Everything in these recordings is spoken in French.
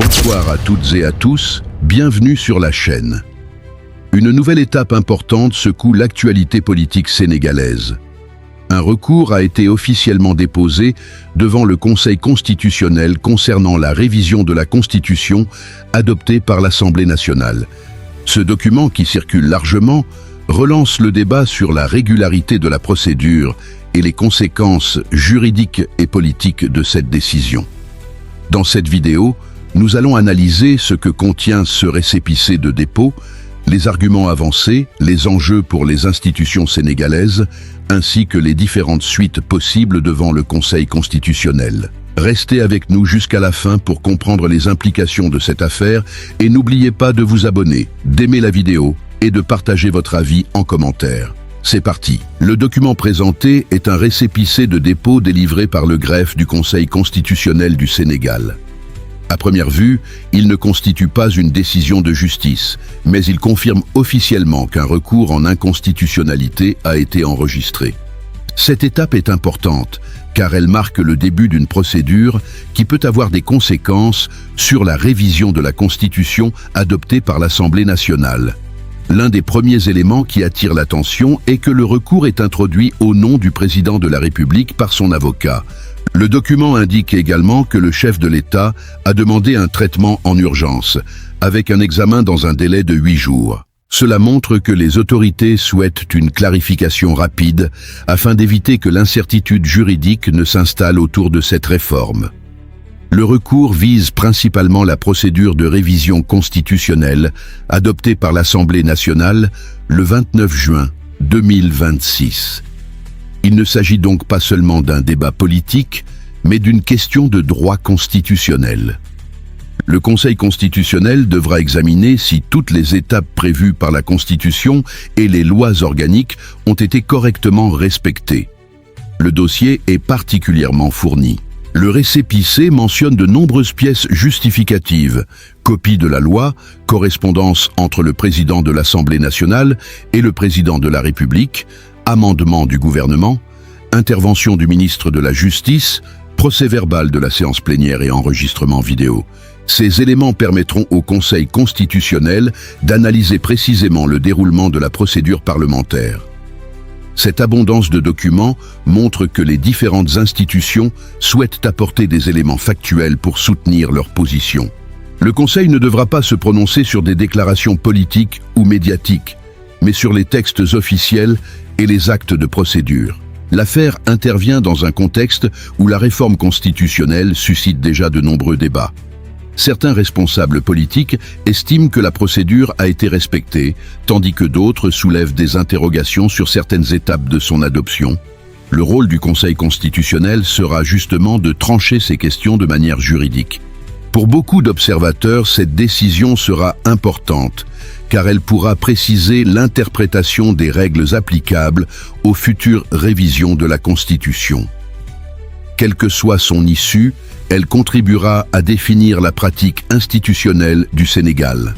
Bonsoir à toutes et à tous, bienvenue sur la chaîne. Une nouvelle étape importante secoue l'actualité politique sénégalaise. Un recours a été officiellement déposé devant le Conseil constitutionnel concernant la révision de la Constitution adoptée par l'Assemblée nationale. Ce document, qui circule largement, relance le débat sur la régularité de la procédure et les conséquences juridiques et politiques de cette décision. Dans cette vidéo, nous allons analyser ce que contient ce récépissé de dépôt, les arguments avancés, les enjeux pour les institutions sénégalaises, ainsi que les différentes suites possibles devant le Conseil constitutionnel. Restez avec nous jusqu'à la fin pour comprendre les implications de cette affaire et n'oubliez pas de vous abonner, d'aimer la vidéo et de partager votre avis en commentaire. C'est parti. Le document présenté est un récépissé de dépôt délivré par le greffe du Conseil constitutionnel du Sénégal. À première vue, il ne constitue pas une décision de justice, mais il confirme officiellement qu'un recours en inconstitutionnalité a été enregistré. Cette étape est importante, car elle marque le début d'une procédure qui peut avoir des conséquences sur la révision de la Constitution adoptée par l'Assemblée nationale. L'un des premiers éléments qui attire l'attention est que le recours est introduit au nom du président de la République par son avocat. Le document indique également que le chef de l'État a demandé un traitement en urgence, avec un examen dans un délai de 8 jours. Cela montre que les autorités souhaitent une clarification rapide afin d'éviter que l'incertitude juridique ne s'installe autour de cette réforme. Le recours vise principalement la procédure de révision constitutionnelle adoptée par l'Assemblée nationale le 29 juin 2026. Il ne s'agit donc pas seulement d'un débat politique, mais d'une question de droit constitutionnel. Le Conseil constitutionnel devra examiner si toutes les étapes prévues par la Constitution et les lois organiques ont été correctement respectées. Le dossier est particulièrement fourni. Le récépissé mentionne de nombreuses pièces justificatives, copie de la loi, correspondance entre le président de l'Assemblée nationale et le président de la République, amendement du gouvernement, intervention du ministre de la Justice, procès-verbal de la séance plénière et enregistrement vidéo. Ces éléments permettront au Conseil constitutionnel d'analyser précisément le déroulement de la procédure parlementaire. Cette abondance de documents montre que les différentes institutions souhaitent apporter des éléments factuels pour soutenir leur position. Le Conseil ne devra pas se prononcer sur des déclarations politiques ou médiatiques, mais sur les textes officiels et les actes de procédure. L'affaire intervient dans un contexte où la réforme constitutionnelle suscite déjà de nombreux débats. Certains responsables politiques estiment que la procédure a été respectée, tandis que d'autres soulèvent des interrogations sur certaines étapes de son adoption. Le rôle du Conseil constitutionnel sera justement de trancher ces questions de manière juridique. Pour beaucoup d'observateurs, cette décision sera importante, car elle pourra préciser l'interprétation des règles applicables aux futures révisions de la Constitution. Quelle que soit son issue, elle contribuera à définir la pratique institutionnelle du Sénégal.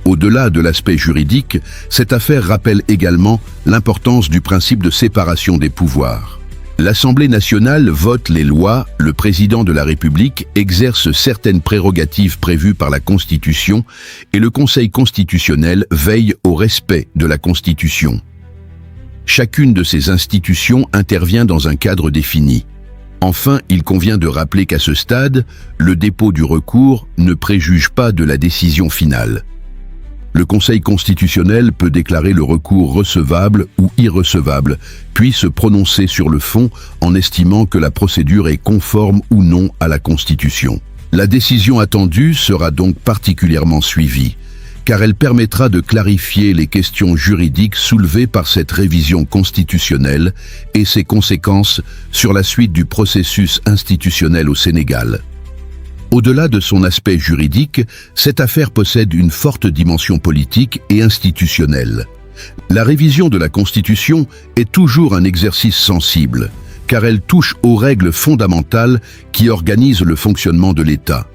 Au-delà de l'aspect juridique, cette affaire rappelle également l'importance du principe de séparation des pouvoirs. L'Assemblée nationale vote les lois, le président de la République exerce certaines prérogatives prévues par la Constitution et le Conseil constitutionnel veille au respect de la Constitution. Chacune de ces institutions intervient dans un cadre défini. Enfin, il convient de rappeler qu'à ce stade, le dépôt du recours ne préjuge pas de la décision finale. Le Conseil constitutionnel peut déclarer le recours recevable ou irrecevable, puis se prononcer sur le fond en estimant que la procédure est conforme ou non à la Constitution. La décision attendue sera donc particulièrement suivie, car elle permettra de clarifier les questions juridiques soulevées par cette révision constitutionnelle et ses conséquences sur la suite du processus institutionnel au Sénégal. Au-delà de son aspect juridique, cette affaire possède une forte dimension politique et institutionnelle. La révision de la Constitution est toujours un exercice sensible, car elle touche aux règles fondamentales qui organisent le fonctionnement de l'État.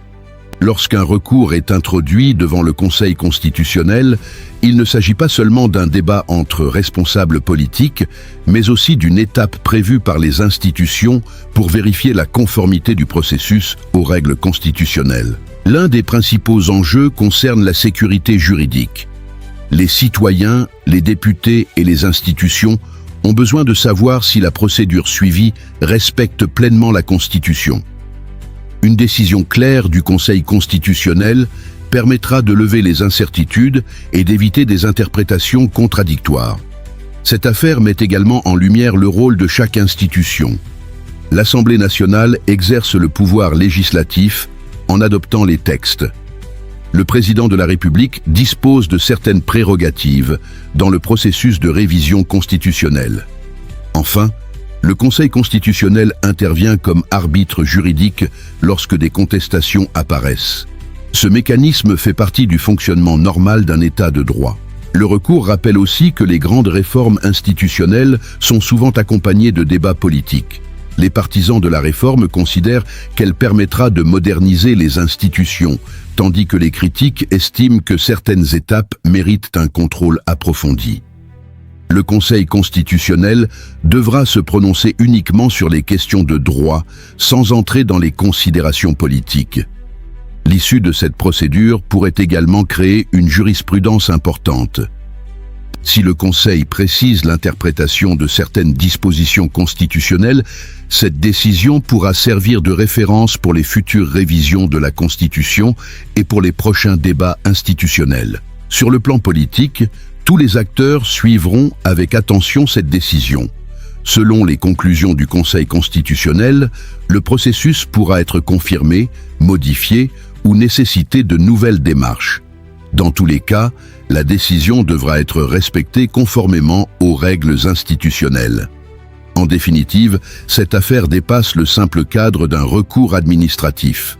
Lorsqu'un recours est introduit devant le Conseil constitutionnel, il ne s'agit pas seulement d'un débat entre responsables politiques, mais aussi d'une étape prévue par les institutions pour vérifier la conformité du processus aux règles constitutionnelles. L'un des principaux enjeux concerne la sécurité juridique. Les citoyens, les députés et les institutions ont besoin de savoir si la procédure suivie respecte pleinement la Constitution. Une décision claire du Conseil constitutionnel permettra de lever les incertitudes et d'éviter des interprétations contradictoires. Cette affaire met également en lumière le rôle de chaque institution. L'Assemblée nationale exerce le pouvoir législatif en adoptant les textes. Le président de la République dispose de certaines prérogatives dans le processus de révision constitutionnelle. Enfin, le Conseil constitutionnel intervient comme arbitre juridique lorsque des contestations apparaissent. Ce mécanisme fait partie du fonctionnement normal d'un État de droit. Le recours rappelle aussi que les grandes réformes institutionnelles sont souvent accompagnées de débats politiques. Les partisans de la réforme considèrent qu'elle permettra de moderniser les institutions, tandis que les critiques estiment que certaines étapes méritent un contrôle approfondi. Le Conseil constitutionnel devra se prononcer uniquement sur les questions de droit, sans entrer dans les considérations politiques. L'issue de cette procédure pourrait également créer une jurisprudence importante. Si le Conseil précise l'interprétation de certaines dispositions constitutionnelles, cette décision pourra servir de référence pour les futures révisions de la Constitution et pour les prochains débats institutionnels. Sur le plan politique, tous les acteurs suivront avec attention cette décision. Selon les conclusions du Conseil constitutionnel, le processus pourra être confirmé, modifié ou nécessiter de nouvelles démarches. Dans tous les cas, la décision devra être respectée conformément aux règles institutionnelles. En définitive, cette affaire dépasse le simple cadre d'un recours administratif.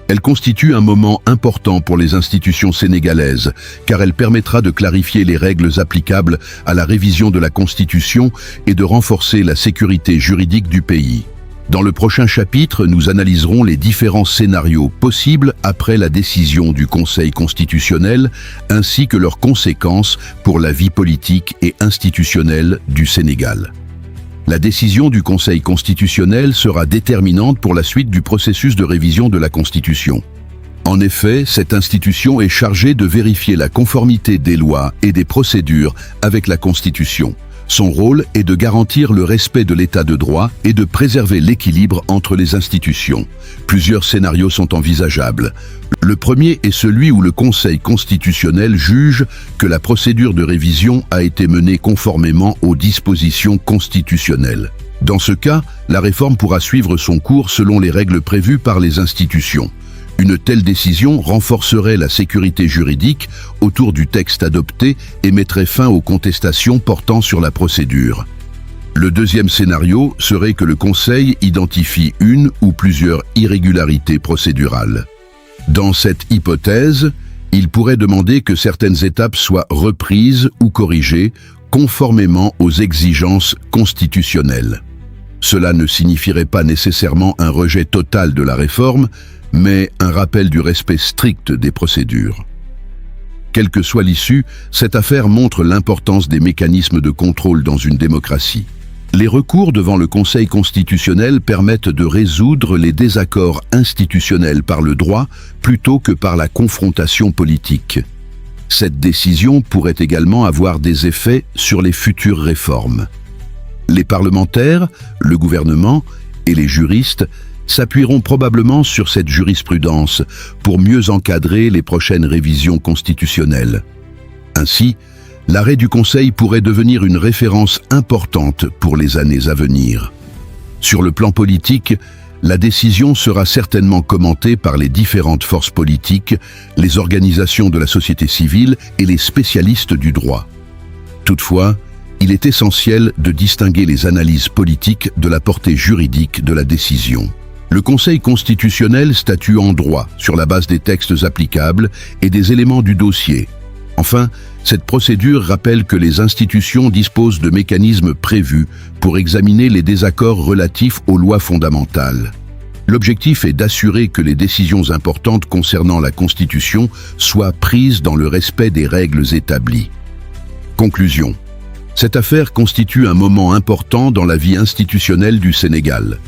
Elle constitue un moment important pour les institutions sénégalaises, car elle permettra de clarifier les règles applicables à la révision de la Constitution et de renforcer la sécurité juridique du pays. Dans le prochain chapitre, nous analyserons les différents scénarios possibles après la décision du Conseil constitutionnel, ainsi que leurs conséquences pour la vie politique et institutionnelle du Sénégal. La décision du Conseil constitutionnel sera déterminante pour la suite du processus de révision de la Constitution. En effet, cette institution est chargée de vérifier la conformité des lois et des procédures avec la Constitution. Son rôle est de garantir le respect de l'état de droit et de préserver l'équilibre entre les institutions. Plusieurs scénarios sont envisageables. Le premier est celui où le Conseil constitutionnel juge que la procédure de révision a été menée conformément aux dispositions constitutionnelles. Dans ce cas, la réforme pourra suivre son cours selon les règles prévues par les institutions. Une telle décision renforcerait la sécurité juridique autour du texte adopté et mettrait fin aux contestations portant sur la procédure. Le deuxième scénario serait que le Conseil identifie une ou plusieurs irrégularités procédurales. Dans cette hypothèse, il pourrait demander que certaines étapes soient reprises ou corrigées conformément aux exigences constitutionnelles. Cela ne signifierait pas nécessairement un rejet total de la réforme, mais un rappel du respect strict des procédures. Quelle que soit l'issue, cette affaire montre l'importance des mécanismes de contrôle dans une démocratie. Les recours devant le Conseil constitutionnel permettent de résoudre les désaccords institutionnels par le droit plutôt que par la confrontation politique. Cette décision pourrait également avoir des effets sur les futures réformes. Les parlementaires, le gouvernement et les juristes s'appuieront probablement sur cette jurisprudence pour mieux encadrer les prochaines révisions constitutionnelles. Ainsi, l'arrêt du Conseil pourrait devenir une référence importante pour les années à venir. Sur le plan politique, la décision sera certainement commentée par les différentes forces politiques, les organisations de la société civile et les spécialistes du droit. Toutefois, il est essentiel de distinguer les analyses politiques de la portée juridique de la décision. Le Conseil constitutionnel statue en droit sur la base des textes applicables et des éléments du dossier. Enfin, cette procédure rappelle que les institutions disposent de mécanismes prévus pour examiner les désaccords relatifs aux lois fondamentales. L'objectif est d'assurer que les décisions importantes concernant la Constitution soient prises dans le respect des règles établies. Conclusion. Cette affaire constitue un moment important dans la vie institutionnelle du Sénégal.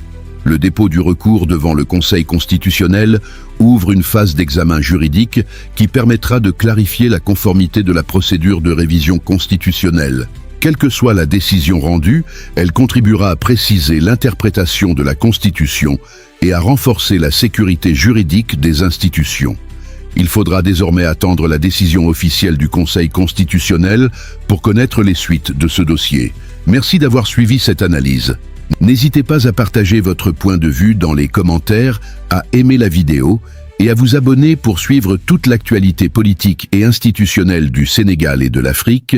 Le dépôt du recours devant le Conseil constitutionnel ouvre une phase d'examen juridique qui permettra de clarifier la conformité de la procédure de révision constitutionnelle. Quelle que soit la décision rendue, elle contribuera à préciser l'interprétation de la Constitution et à renforcer la sécurité juridique des institutions. Il faudra désormais attendre la décision officielle du Conseil constitutionnel pour connaître les suites de ce dossier. Merci d'avoir suivi cette analyse. N'hésitez pas à partager votre point de vue dans les commentaires, à aimer la vidéo et à vous abonner pour suivre toute l'actualité politique et institutionnelle du Sénégal et de l'Afrique.